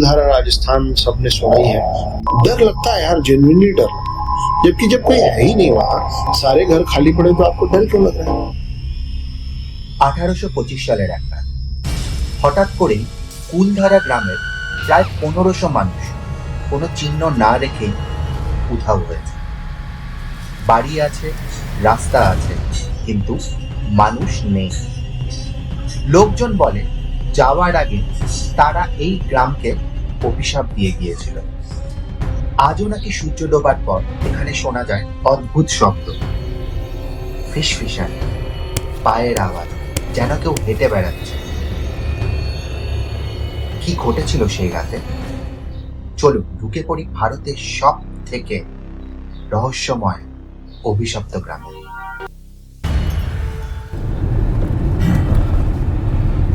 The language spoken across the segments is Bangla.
कुलधारा राजस्थान सबने सुना ही है। डर लगता है यार, जेन्युइनली डर, जबकि जब कोई है ही नहीं वहां, सारे घर खाली पड़े, तो आपको डर क्यों लग रहा है? 1825 সালের এক রাত হঠাৎ করেই কুলধারা গ্রামের প্রায় 1500 মানুষ কোনো চিহ্ন না রেখে উধাও হয়েছে। বাড়ি আছে, রাস্তা আছে, কিন্তু মানুষ নেই। লোকজন বলে যাওয়ার আগে তারা এই গ্রামকে অভিশাপ দিয়ে গিয়েছিল। আজও নাকি সূর্য ডোবার পর এখানে শোনা যায় অদ্ভুত শব্দ, ফিসফিসানি, পায়ের আওয়াজ, যেন কেউ হেঁটে বেড়াচ্ছে। কি ঘটেছিল সেই রাতে? চলুন ঢুকে পড়ি ভারতের সব থেকে রহস্যময় অভিশপ্ত গ্রামে।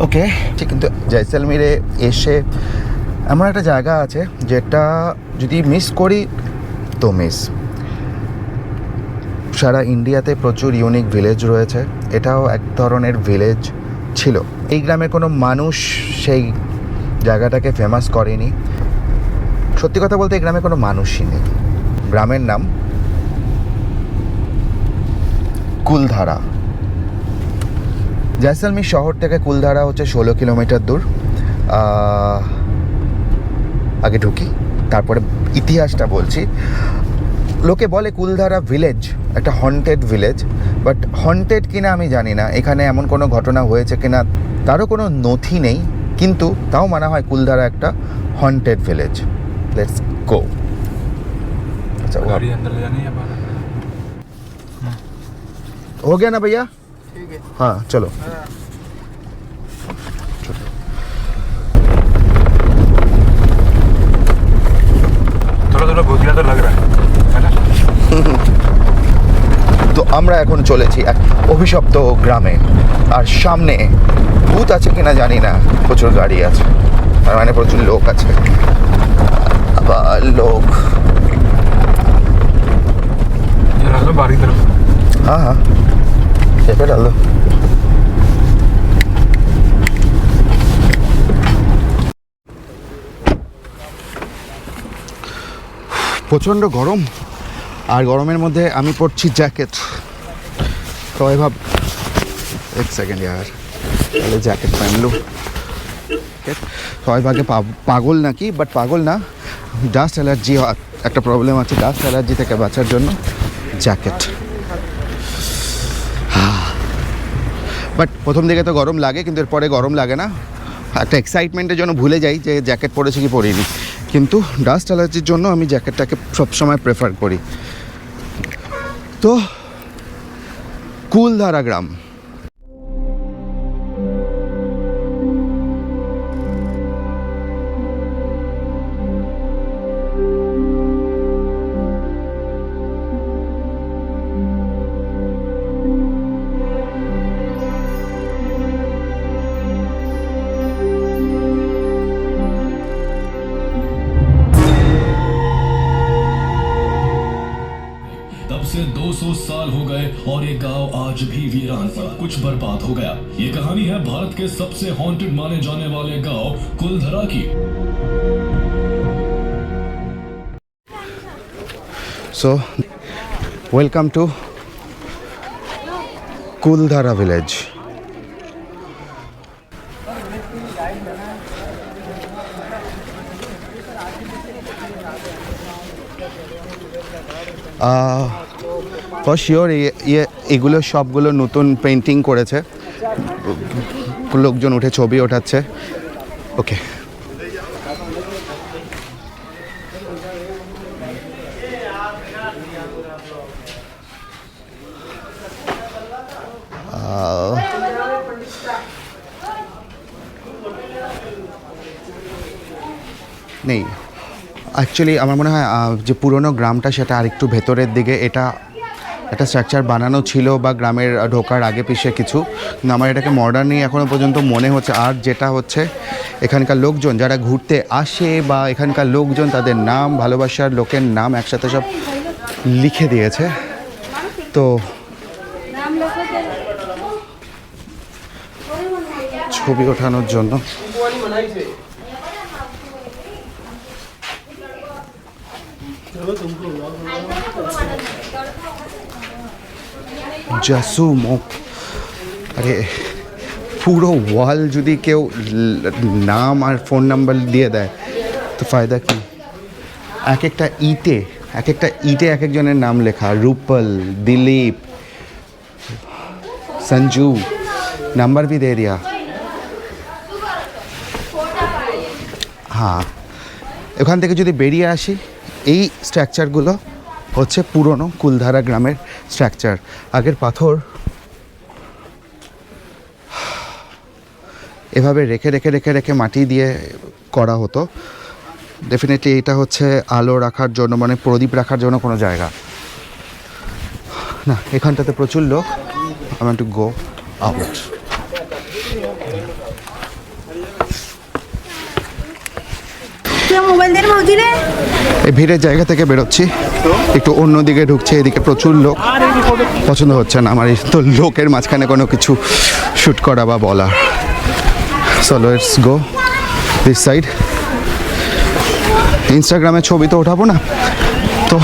ওকে, কিন্তু জয়সলমীরে এসে এমন একটা জায়গা আছে যেটা যদি মিস করি তো মিস। সারা ইন্ডিয়াতে প্রচুর ইউনিক ভিলেজ রয়েছে, এটাও এক ধরনের ভিলেজ ছিল। এই গ্রামের কোনো মানুষ সেই জায়গাটাকে ফেমাস করেনি। সত্যি কথা বলতে এই গ্রামে কোনো মানুষই নেই। গ্রামের নাম কুলধারা। জয়সলমীর শহর থেকে কুলধারা হচ্ছে 16 কিলোমিটার দূর। আগে ঢুকি, তারপরে ইতিহাসটা বলছি। লোকে বলে কুলধারা ভিলেজ একটা হন্টেড ভিলেজ, বাট হন্টেড কিনা আমি জানি না, এখানে এমন কোনো ঘটনা হয়েছে কিনা তারও কোনো নথি নেই, কিন্তু তাও মানা হয় কুলধারা একটা हॉन्टेड विलेज। Let's go. अच्छा गाड़ी अंदर ले जानी है बाहर? हो गया ना भैया? ठीक है, हाँ चलो। थोड़ा थोड़ा भूतिया तो लग रहा है ना? তো আমরা এখন চলেছি এক অভিশপ্ত গ্রামে, আর সামনে ভূত আছে কিনা জানি না, প্রচুর গাড়ি আছে, আর মানে প্রচুর লোক আছে। আবার লোক बाहरी तरफ। हाँ हाँ ये पे डाल दो। প্রচণ্ড গরম, আর গরমের মধ্যে আমি পরছি জ্যাকেট। সবাই ভাব এক সেকেন্ড यार, তাহলে জ্যাকেট পहन সবাই ভাগে পাগল নাকি, বাট পাগল না, ডাস্ট অ্যালার্জি একটা প্রবলেম আছে। ডাস্ট অ্যালার্জি থেকে বাঁচার জন্য জ্যাকেট। বাট প্রথম দিকে তো গরম লাগে, কিন্তু এরপরে গরম লাগে না। একটা এক্সাইটমেন্টের জন্য ভুলে যাই যে জ্যাকেট পরেছি কি পরিনি, কিন্তু ডাস্ট অ্যালার্জির জন্য আমি জ্যাকেটটাকে সবসময় প্রেফার করি। তো কুলধারা গ্রাম। से 200 साल हो गए और ये गांव आज भी वीरान पड़ा, कुछ बर्बाद हो गया। ये कहानी है भारत के सबसे हॉन्टेड माने जाने वाले गांव कुलधरा की। So, welcome to Kuldhara village. For sure এগুলো সবগুলো নতুন পেন্টিং করেছে, লোকজন উঠে ছবি ওঠাচ্ছে। ওকে, নেই অ্যাকচুয়ালি আমার মনে হয় যে পুরনো গ্রামটা সেটা আরেকটু ভেতরের দিকে, এটা একটা স্ট্রাকচার বানানো ছিল বা গ্রামের ঢোকার আগে পিছিয়ে কিছু, কিন্তু আমার এটাকে মডার্নই এখনও পর্যন্ত মনে হচ্ছে। আর যেটা হচ্ছে এখানকার লোকজন যারা ঘুরতে আসে বা এখানকার লোকজন, তাদের নাম, ভালোবাসার লোকের নাম একসাথে সব লিখে দিয়েছে। তো ছবি ওঠানোর জন্য জাসু মুখ, আরে পুরো ওয়াল যদি কেউ নাম আর ফোন নাম্বার দিয়ে দেয় তো ফায়দা কি? এক একটা ইটে এক একজনের নাম লেখা, रूपल, दिलीप, संजू, नंबर भी दे दिया। হ্যাঁ, এখান থেকে যদি বেরিয়ে আসি, এই স্ট্রাকচারগুলো হচ্ছে পুরনো কুলধারা গ্রামের স্ট্রাকচার। আগের পাথর এভাবে রেখে রেখে রেখে রেখে মাটি দিয়ে করা হতো। ডেফিনেটলি এটা হচ্ছে আলো রাখার জন্য, মানে প্রদীপ রাখার জন্য কোনো জায়গা না। এখানটাতে প্রচুর লোক। I want to go out. Mobile দিয়ে মৌজি রে, এই ভিড়ের জায়গা থেকে বেরোচ্ছি, একটু অন্য দিকে ঢুকছে। এদিকে প্রচুর লোক, পছন্দ হচ্ছে না আমার এই তো লোকের মাঝখানে কোনো কিছু শ্যুট করা বা বলা। So let's go this side. ইনস্টাগ্রামে ছবি তো ওঠাবো না, তো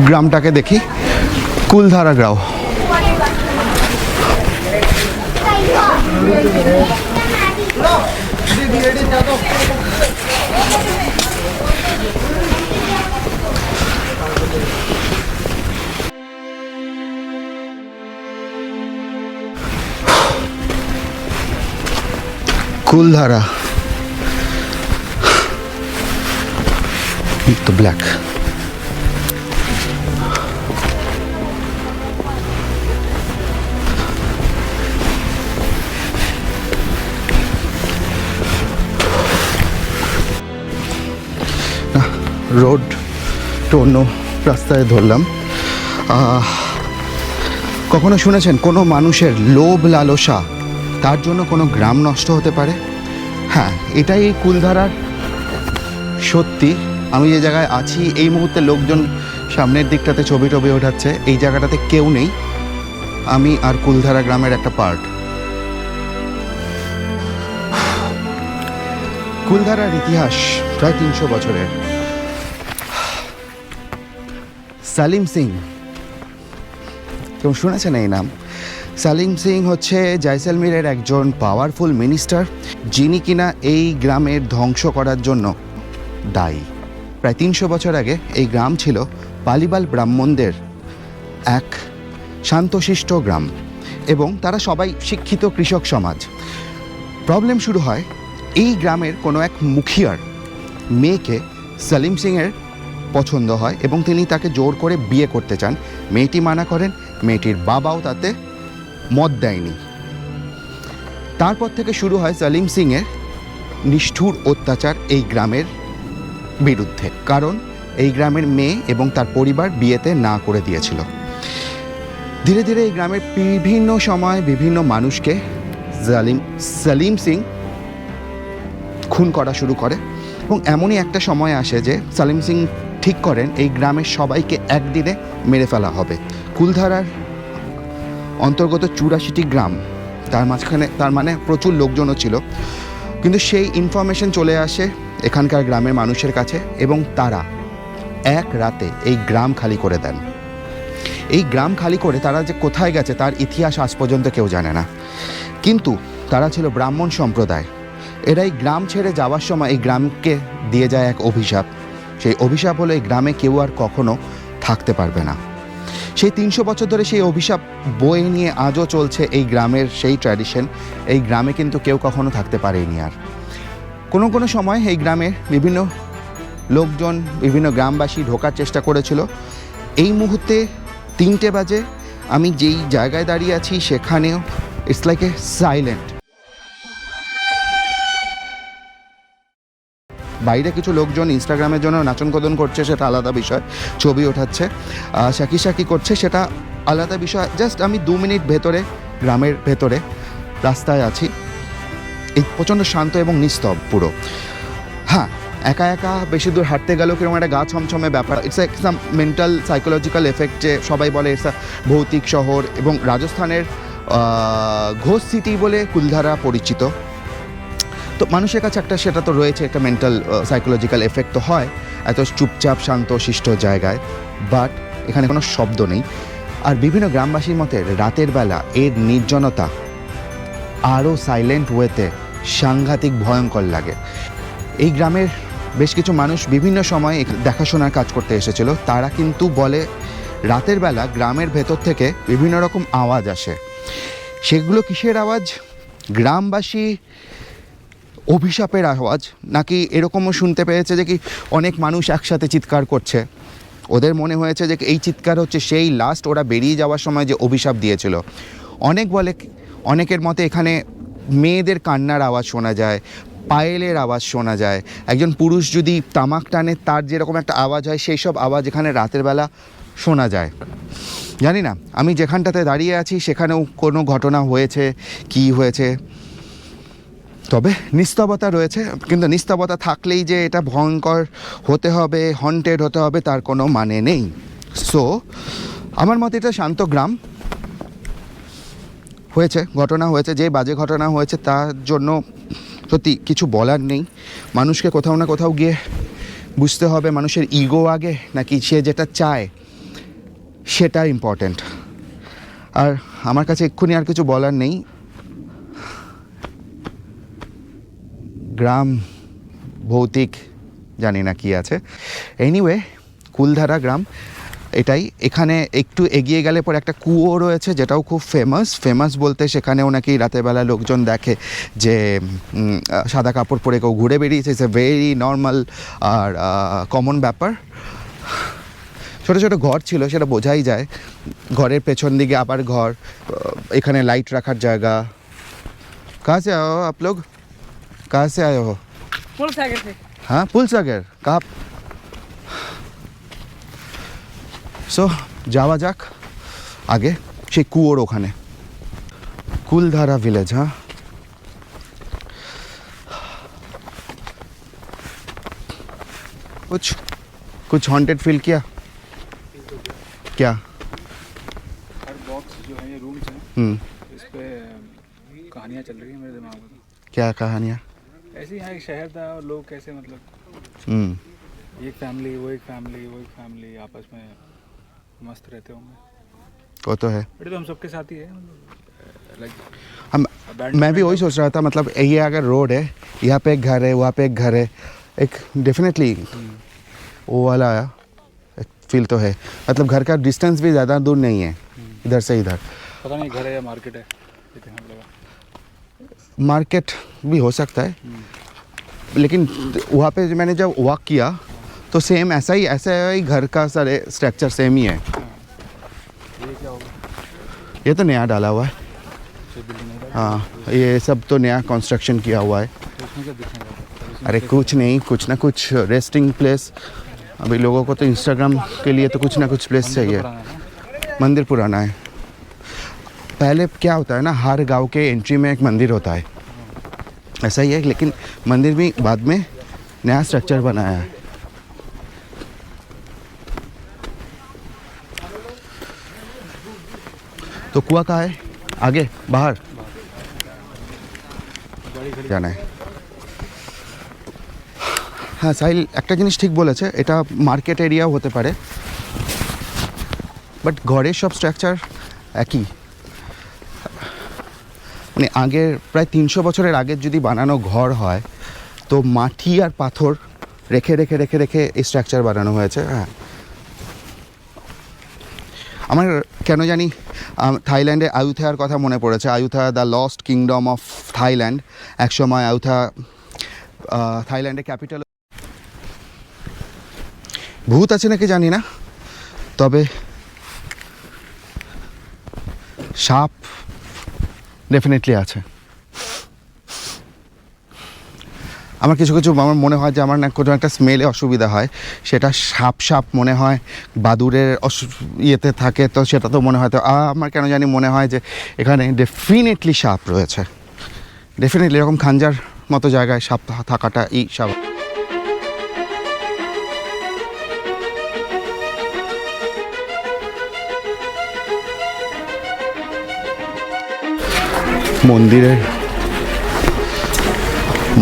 গ্রামটাকে দেখি। কুলধারা গ্রাম। কুলধারা তো ব্ল্যাক। রোড তো অন্য রাস্তায় ধরলাম। কখনো শুনেছেন কোনো মানুষের লোভ লালসা তার জন্য কোনো গ্রাম নষ্ট হতে পারে? হ্যাঁ, এটাই এই কুলধারার সত্যি। আমি যে জায়গায় আছি এই মুহূর্তে লোকজন সামনের দিকটাতে ছবি টবি ওঠাচ্ছে, এই জায়গাটাতে কেউ নেই। আমি আর কুলধারা গ্রামের একটা পার্ট। কুলধারার ইতিহাস প্রায় 300 বছরের। সালিম সিং, কেউ শুনেছেন এই নাম? সালিম সিং হচ্ছে জয়সলমীরের একজন পাওয়ারফুল মিনিস্টার, যিনি কিনা এই গ্রামের ধ্বংস করার জন্য দায়ী। প্রায় 300 বছর আগে এই গ্রাম ছিল পালিবাল ব্রাহ্মণদের এক শান্তশিষ্ট গ্রাম, এবং তারা সবাই শিক্ষিত কৃষক সমাজ। প্রবলেম শুরু হয় এই গ্রামের কোনো এক মুখিয়ার মেয়েকে সালিম সিংয়ের পছন্দ হয় এবং তিনি তাকে জোর করে বিয়ে করতে চান। মেয়েটি মানা করেন, মেয়েটির বাবাও তাতে মত দেয়নি। তারপর থেকে শুরু হয় সালিম সিংয়ের নিষ্ঠুর অত্যাচার এই গ্রামের বিরুদ্ধে, কারণ এই গ্রামের মেয়ে এবং তার পরিবার বিয়েতে না করে দিয়েছিল। ধীরে ধীরে এই গ্রামের বিভিন্ন সময় বিভিন্ন মানুষকে সালিম সিং খুন করা শুরু করে, এবং এমনই একটা সময় আসে যে সালিম সিং ঠিক করেন এই গ্রামের সবাইকে একদিনে মেরে ফেলা হবে। কুলধারার অন্তর্গত 84টি গ্রাম, তার মাঝখানে তার মানে প্রচুর লোকজনও ছিল, কিন্তু সেই ইনফরমেশন চলে আসে এখানকার গ্রামের মানুষের কাছে, এবং তারা এক রাতে এই গ্রাম খালি করে দেন। এই গ্রাম খালি করে তারা যে কোথায় গেছে তার ইতিহাস আজ পর্যন্ত কেউ জানে না। কিন্তু তারা ছিল ব্রাহ্মণ সম্প্রদায়। এরা এই গ্রাম ছেড়ে যাওয়ার সময় এই গ্রামকে দিয়ে যায় এক অভিশাপ। সেই অভিশাপ হলো এই গ্রামে কেউ আর কখনো থাকতে পারবে না। সেই 300 বছর ধরে সেই অভিশাপ বয়ে নিয়ে আজও চলছে এই গ্রামের সেই ট্র্যাডিশন। এই গ্রামে কিন্তু কেউ কখনো থাকতে পারেনি আর। কোনো কোনো সময় এই গ্রামে বিভিন্ন লোকজন, বিভিন্ন গ্রামবাসী ঢোকার চেষ্টা করেছিল। এই মুহূর্তে 3টে বাজে, আমি যেই জায়গায় দাঁড়িয়ে আছি সেখানেও ইটস লাইক এ সাইলেন্ট। বাইরে কিছু লোকজন ইনস্টাগ্রামের জন্য নাচন কদন করছে, সেটা আলাদা বিষয়, ছবি ওঠাচ্ছে, শাকি শাকি করছে, সেটা আলাদা বিষয়। জাস্ট আমি 2 মিনিট ভেতরে, গ্রামের ভেতরে রাস্তায় আছি। এই প্রচণ্ড শান্ত এবং নিস্তব পুরো। হ্যাঁ, একা একা বেশি দূর হাঁটতে গেলেও কিরকম একটা গা ছমছমে ব্যাপার। It's a some mental psychological effect, যে সবাই বলে ইটস ভৌতিক শহর, এবং রাজস্থানের ঘোষ সিটি বলে কুলধারা পরিচিত। তো তো মানুষের কাছে একটা সেটা তো রয়েছে, একটা মেন্টাল সাইকোলজিক্যাল এফেক্ট তো হয় এত চুপচাপ শান্ত শিষ্ট জায়গায়। বাট এখানে কোনো শব্দ নেই। আর বিভিন্ন গ্রামবাসীর মতে রাতের বেলা এর নির্জনতা আরও সাইলেন্ট ওয়েতে সাংঘাতিক ভয়ঙ্কর লাগে। এই গ্রামের বেশ কিছু মানুষ বিভিন্ন সময় দেখাশোনার কাজ করতে এসেছিল। তারা কিন্তু বলে রাতের বেলা গ্রামের ভেতর থেকে বিভিন্ন রকম আওয়াজ আসে। সেগুলো কিসের আওয়াজ? গ্রামবাসী অভিশাপের আওয়াজ, নাকি এরকমও শুনতে পেয়েছে যে কি অনেক মানুষ একসাথে চিৎকার করছে। ওদের মনে হয়েছে যে এই চিৎকার হচ্ছে সেই লাস্ট ওরা বেরিয়ে যাওয়ার সময় যে অভিশাপ দিয়েছিল। অনেকের মতে এখানে মেয়েদের কান্নার আওয়াজ শোনা যায়, পায়েলের আওয়াজ শোনা যায়। একজন পুরুষ যদি তামাক টানে তার যেরকম একটা আওয়াজ হয়, সেই সব আওয়াজ এখানে রাতের বেলা শোনা যায়। জানি না আমি যেখানটাতে দাঁড়িয়ে আছি সেখানেও কোনো ঘটনা হয়েছে কি হয়েছে, তবে নিস্তবতা রয়েছে। কিন্তু নিস্তবতা থাকলেই যে এটা ভয়ঙ্কর হতে হবে, হন্টেড হতে হবে, তার কোনো মানে নেই। সো আমার মতে এটা শান্ত গ্রাম। হয়েছে ঘটনা হয়েছে, যে বাজে ঘটনা হয়েছে তার জন্য সত্যি কিছু বলার নেই। মানুষকে কোথাও না কোথাও গিয়ে বুঝতে হবে মানুষের ইগো আগে নাকি সে যেটা চায় সেটা ইম্পর্ট্যান্ট। আর আমার কাছে এক্ষুনি আর কিছু বলার নেই। গ্রাম ভৌতিক জানি না কি আছে। এনিওয়ে, কুলধারা গ্রাম এটাই। এখানে একটু এগিয়ে গেলে পর একটা কুয়ো রয়েছে, যেটাও খুব ফেমাস বলতে সেখানেও নাকি রাতেরবেলা লোকজন দেখে যে সাদা কাপড় পরে কেউ ঘুরে বেরিয়েছে। ইটস এ ভেরি নর্মাল আর কমন ব্যাপার। ছোটো ছোটো ঘর ছিল, সেটা বোঝাই যায়। ঘরের পেছন দিকে আবার ঘর, এখানে লাইট রাখার জায়গা। কাহা সে আয়ে হো আপ লোগ? कहाँ से आए हो? पुलसागर से। हाँ, पुलसागर कहाँ? सो যাওয়া যাক আগে সেই কুয়োর ওখানে। কুলধারা ভিলেজ। हाँ, कुछ हॉन्टेड फील किया क्या? हर बॉक्स जो है ये रूम्स हैं, इस पे कहानियाँ चल रही है मेरे दिमाग में। क्या कहानियाँ? ऐसे ही यहाँ एक शहर था और लोग कैसे मतलब एक फैमिली वो एक फैमिली आपस में मस्त रहते होंगे। वो तो है। बट तो हम सबके साथ ही है लाइक। मैं भी वही सोच रहा था, मतलब ये अगर रोड है, यहाँ पे एक घर है, वहाँ पे एक घर है, एक डेफिनेटली वो वाला एक फील तो है। मतलब घर का डिस्टेंस भी ज़्यादा दूर नहीं है इधर से इधर। पता नहीं घर है या मार्केट है, मार्केट भी हो सकता है, लेकिन वहाँ पे मैंने जब वॉक किया तो सेम ऐसा ही घर का सारे स्ट्रक्चर सेम ही है। ये क्या होगा? ये तो नया डाला हुआ है। हाँ, ये सब तो नया कंस्ट्रक्शन किया हुआ है। इसमें क्या दिखने लगा? अरे कुछ नहीं, कुछ ना कुछ रेस्टिंग प्लेस। अभी लोगों को तो इंस्टाग्राम के लिए तो कुछ ना कुछ प्लेस चाहिए। मंदिर पुराना है। पहले क्या होता है ना, हर गांव के एंट्री में एक मंदिर होता है, ऐसा ही है। लेकिन मंदिर भी बाद में नया स्ट्रक्चर बनाया है। तो कुआं कहाँ है? आगे बाहर जाना है। हाँ, সাহিল একটা জিনিস ঠিক বলেছে, এটা মার্কেট এরিয়াও হতে পারে, বাট ঘরের সব স্ট্রাকচার একই। মানে আগের প্রায় 300 বছরের আগের যদি বানানো ঘর হয় তো মাটি আর পাথর রেখে রেখে রেখে রেখে এই স্ট্রাকচার বানানো হয়েছে। হ্যাঁ, আমার কেন জানি থাইল্যান্ডে আয়ুথায়ার কথা মনে পড়েছে। Ayutthaya, the lost kingdom of Thailand. একসময় আয়ুথায়া থাইল্যান্ডের ক্যাপিটাল। ভূত আছে নাকি জানি না, তবে সাপ ডেফিনেটলি আছে। আমার কিছু আমার মনে হয় যে আমার না কোনো একটা স্মেলে অসুবিধা হয়, সেটা সাপ মনে হয় বাদুড়ের ইয়েতে থাকে, তো সেটা তো মনে হয়। তো আমার কেন জানি মনে হয় যে এখানে ডেফিনেটলি সাপ রয়েছে। ডেফিনেটলি এরকম খাঞ্জার মতো জায়গায় সাপ থাকাটা এই সাপ।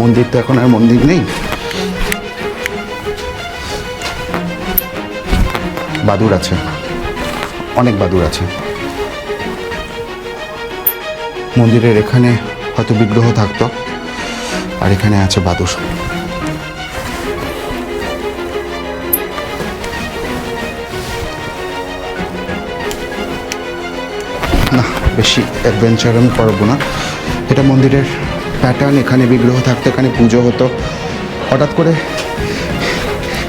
মন্দির তো এখন আর মন্দির নেই। বাদুর আছে, অনেক বাদুর আছে। মন্দিরের এখানে হয়তো বিগ্রহ থাকতো, আর এখানে আছে বাদুর। না, বেশি অ্যাডভেঞ্চার আমি করবো না। এটা মন্দিরের প্যাটার্ন, এখানে বিগ্রহ থাকতো, এখানে পুজো হতো। হঠাৎ করে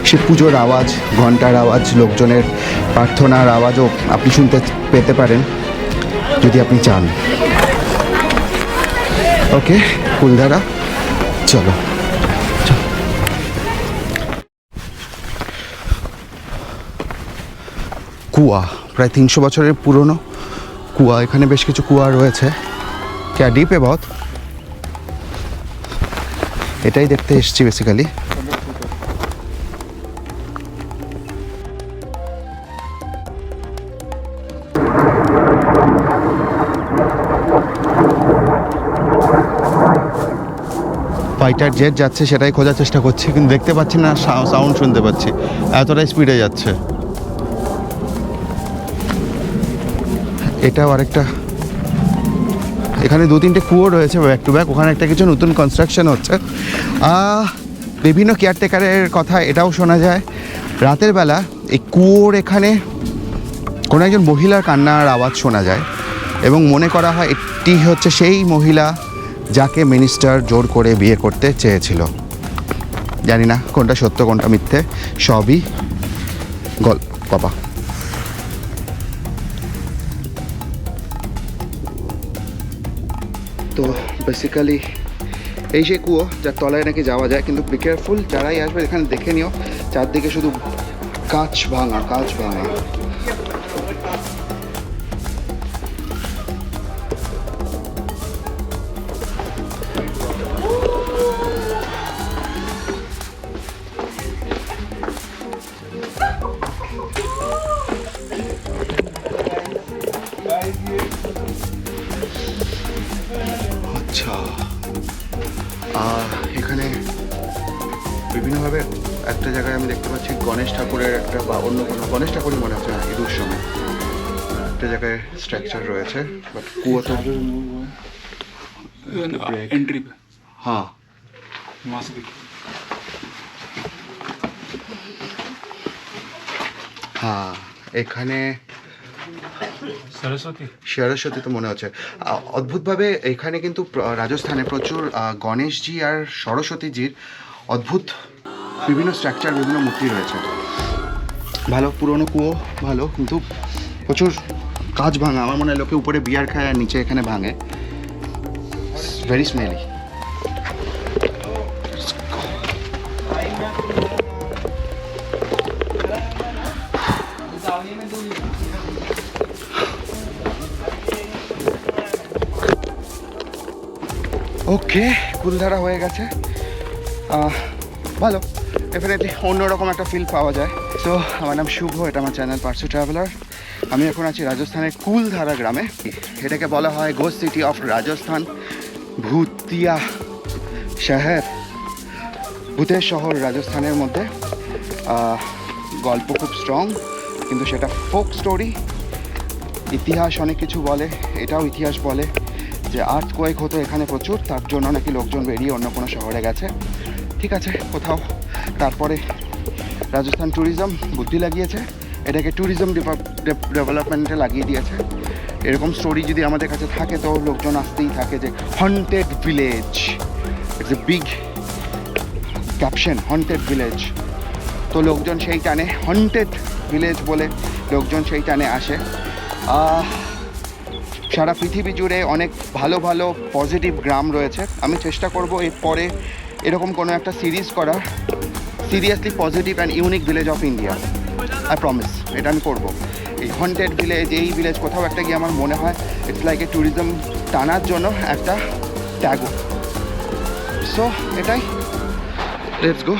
সে পুজোর আওয়াজ, ঘন্টার আওয়াজ, লোকজনের প্রার্থনার আওয়াজও আপনি শুনতে পেতে পারেন যদি আপনি চান। ওকে, কুলধারা, চলো। কুয়া, প্রায় 300 বছরের পুরনো কুয়া। এখানে বেশ কিছু কুয়া রয়েছে। ক্যা ডিপ है बहुत? এটাই দেখতে এসেছি বেসিক্যালি। ফাইটার জেট যাচ্ছে, সেটাই খোঁজার চেষ্টা করছি, কিন্তু দেখতে পাচ্ছি না, সাউন্ড শুনতে পাচ্ছি, এতটাই স্পিডে যাচ্ছে। এটাও আরেকটা, এখানে 2-3টে কুয়ো রয়েছে ব্যাক টু ব্যাক। ওখানে একটা কিছু নতুন কনস্ট্রাকশন হচ্ছে। বিভিন্ন কেয়ারটেকারের কথা এটাও শোনা যায়, রাতের বেলা এই কুয়োর এখানে কোনো একজন মহিলার কান্নার আওয়াজ শোনা যায়, এবং মনে করা হয় এটি হচ্ছে সেই মহিলা যাকে মিনিস্টার জোর করে বিয়ে করতে চেয়েছিল। জানি না কোনটা সত্য কোনটা মিথ্যে, সবই গল্প বাবা। তো বেসিক্যালি এই যে কুয়ো, যার তলায় নাকি যাওয়া যায়, কিন্তু বি কেয়ারফুল, যারাই আসবে এখানে দেখে নিও, চারদিকে শুধু কাঁচ ভাঙা, কাঁচ ভাঙা। আচ্ছা, এখানে বিভিন্নভাবে একটা জায়গায় আমি দেখতে পাচ্ছি গণেশ ঠাকুরের একটা, বা অন্য কোনো গণেশ ঠাকুরই মনে হচ্ছে না, ইঁদুর সময় একটা জায়গায় স্ট্রাকচার রয়েছে, বাট কুয়ো তো एंट्री पे হ্যাঁ। वहाँ से देखिए। হ্যাঁ, এখানে সরস্বতী তো মনে হচ্ছে। অদ্ভুতভাবে এখানে কিন্তু রাজস্থানে প্রচুর গণেশজি আর সরস্বতীজির অদ্ভুত বিভিন্ন স্ট্রাকচার, বিভিন্ন মূর্তি রয়েছে। ভালো পুরনো কুয়ো, ভালো, কিন্তু প্রচুর কাঁচ ভাঙা। আমার মনে হয় লোকে উপরে বিয়ার খায় আর নিচে এখানে ভাঙে। Very smelly. ওকে, কুলধারা হয়ে গেছে। ভালো, ডেফিনেটলি অন্যরকম একটা ফিল পাওয়া যায়। সো আমার নাম শুভ, এটা আমার চ্যানেল পার্সু ট্রাভেলার। আমি এখন আছি রাজস্থানের কুলধারা গ্রামে। এটাকে বলা হয় গোস্ট সিটি অফ রাজস্থান, ভূতিয়া শহর, ভূতের শহর রাজস্থানের মধ্যে। গল্প খুব স্ট্রং, কিন্তু সেটা ফোক স্টোরি। ইতিহাস অনেক কিছু বলে, এটাও ইতিহাস বলে যে আর্থকোয়েক হতো এখানে প্রচুর, তার জন্য নাকি লোকজন বেরিয়ে অন্য কোনো শহরে গেছে। ঠিক আছে, কোথাও তারপরে রাজস্থান ট্যুরিজম বুদ্ধি লাগিয়েছে, এটাকে ট্যুরিজম ডেভেলপমেন্টে লাগিয়ে দিয়েছে। এরকম স্টোরি যদি আমাদের কাছে থাকে তো লোকজন আসতেই থাকে যে haunted village, it's a big caption, haunted village. তো লোকজন সেই টানে, হন্টেড ভিলেজ বলে লোকজন সেই টানে আসে। সারা পৃথিবী জুড়ে অনেক ভালো ভালো পজিটিভ গ্রাম রয়েছে। আমি চেষ্টা করব এরপরে এরকম কোনো একটা সিরিজ করার, seriously positive and unique village of India. I promise, এটা আমি করবো। এই হন্টেড ভিলেজ, এই ভিলেজ কোথাও একটা গিয়ে আমার মনে হয় ইটস লাইক এ ট্যুরিজম টানার জন্য একটা ট্যাগও। সো এটাই, লেটস গো।